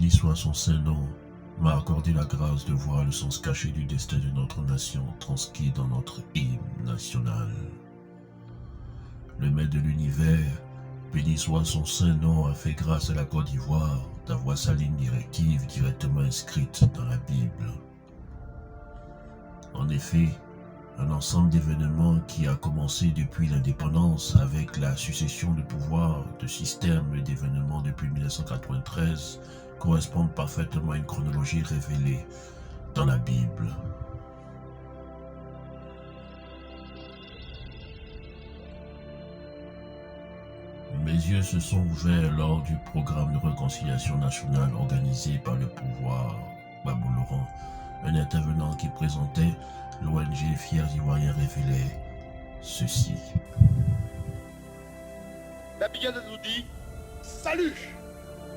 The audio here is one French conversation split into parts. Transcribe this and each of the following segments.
béni soit son saint nom, m'a accordé la grâce de voir le sens caché du destin de notre nation transcrit dans notre hymne national. Le maître de l'univers, béni soit son saint nom, a fait grâce à la Côte d'Ivoire d'avoir sa ligne directive directement inscrite dans la Bible. En effet, un ensemble d'événements qui a commencé depuis l'indépendance avec la succession de pouvoirs, de systèmes d'événements depuis 1993 correspondent parfaitement à une chronologie révélée dans la Bible. Mes yeux se sont ouverts lors du programme de réconciliation nationale organisé par le pouvoir Babou Laurent. Un intervenant qui présentait l'ONG Fiers Ivoiriens révélait ceci. La Bible nous dit « Salut,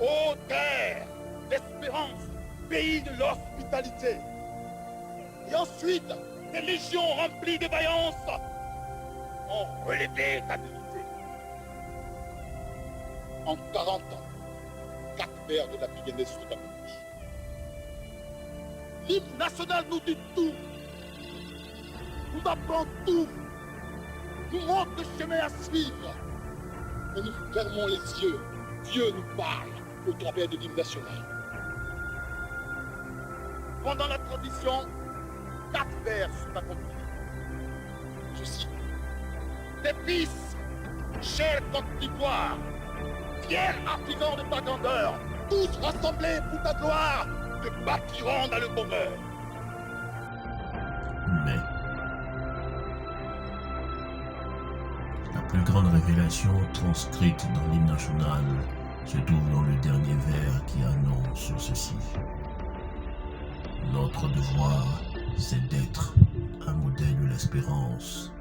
ô terre, l'espérance, pays de l'hospitalité !» Et ensuite, des légions remplies de vaillance ont relevé ta dignité. En 40 ans, 4 vers de la Bible sont accomplis. L'hymne national nous dit tout, nous apprend tout, nous montre le chemin à suivre. Et nous fermons les yeux, Dieu nous parle au travers de l'hymne national. Pendant la transition, 4 vers sont accomplis. Je cite, tes fils, chers Côte d'Ivoire, fiers artisans de ta grandeur, tous rassemblés pour ta gloire, te bâtiront dans le bonheur. Mais la plus grande révélation transcrite dans l'hymne national se trouve dans le dernier vers qui annonce ceci. Notre devoir, c'est d'être un modèle de l'espérance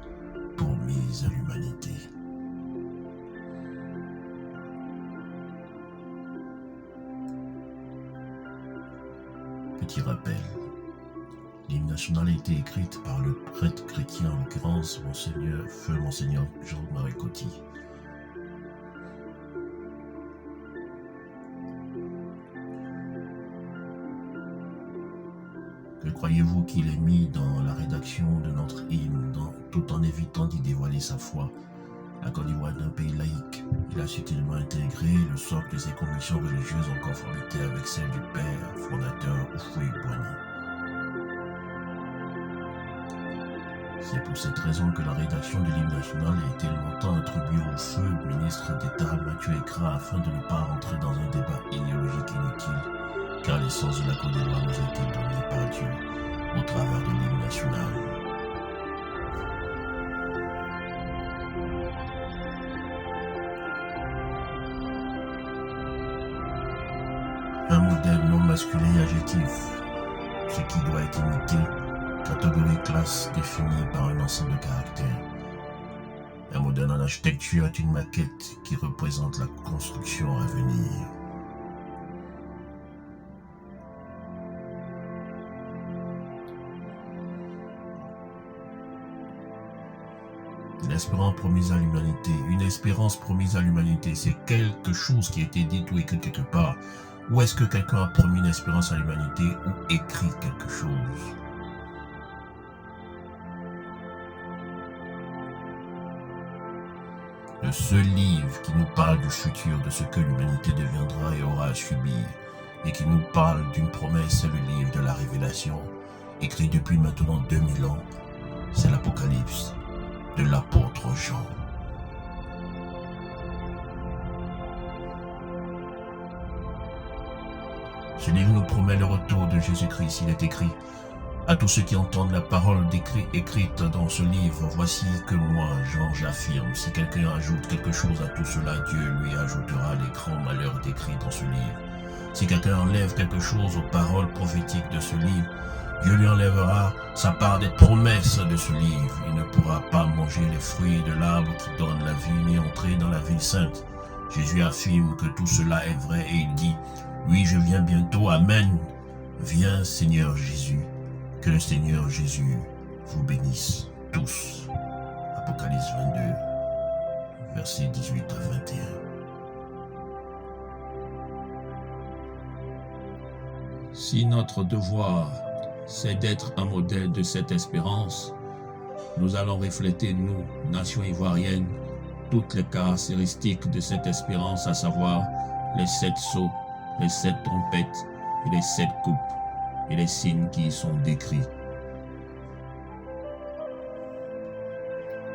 promise à l'humanité. Petit rappel, l'hymne national a été écrite par le prêtre chrétien, en l'occurrence Monseigneur Jean-Marie Coty. Que croyez-vous qu'il ait mis dans la rédaction de notre hymne, tout en évitant d'y dévoiler sa foi? La Côte d'Ivoire est un pays laïque. Il a subtilement intégré le socle de ses convictions religieuses en conformité avec celle du père fondateur Houphouët-Boigny. C'est pour cette raison que la rédaction de l'hymne national a été longtemps attribuée au feu ministre d'État Mathieu Ekra afin de ne pas rentrer dans un débat idéologique inutile, car l'essence de la Côte d'Ivoire nous a été donnée par Dieu au travers de l'hymne national. Un modèle non masculin et adjectif, ce qui doit être imité, catégorie classe définie par un ensemble de caractères. Un modèle en architecture est une maquette qui représente la construction à venir. L'espérance promise à l'humanité. Une espérance promise à l'humanité, c'est quelque chose qui a été dit ou écrit quelque part. Ou est-ce que quelqu'un a promis une espérance à l'humanité ou écrit quelque chose? Le seul livre qui nous parle du futur, de ce que l'humanité deviendra et aura à subir, et qui nous parle d'une promesse, c'est le livre de la Révélation, écrit depuis maintenant 2000 ans, c'est l'Apocalypse de l'apôtre Jean. Ce livre nous promet le retour de Jésus-Christ. Il est écrit à tous ceux qui entendent la parole écrite dans ce livre. Voici que moi, Jean, j'affirme. Si quelqu'un ajoute quelque chose à tout cela, Dieu lui ajoutera les grands malheurs décrits dans ce livre. Si quelqu'un enlève quelque chose aux paroles prophétiques de ce livre, Dieu lui enlèvera sa part des promesses de ce livre. Il ne pourra pas manger les fruits de l'arbre qui donne la vie, ni entrer dans la ville sainte. Jésus affirme que tout cela est vrai et il dit, oui, je viens bientôt, amen. Viens, Seigneur Jésus. Que le Seigneur Jésus vous bénisse tous. Apocalypse 22, versets 18 à 21. Si notre devoir, c'est d'être un modèle de cette espérance, nous allons refléter, nous, nation ivoirienne, toutes les caractéristiques de cette espérance, à savoir les 7 sceaux, les 7 trompettes et les 7 coupes et les signes qui y sont décrits.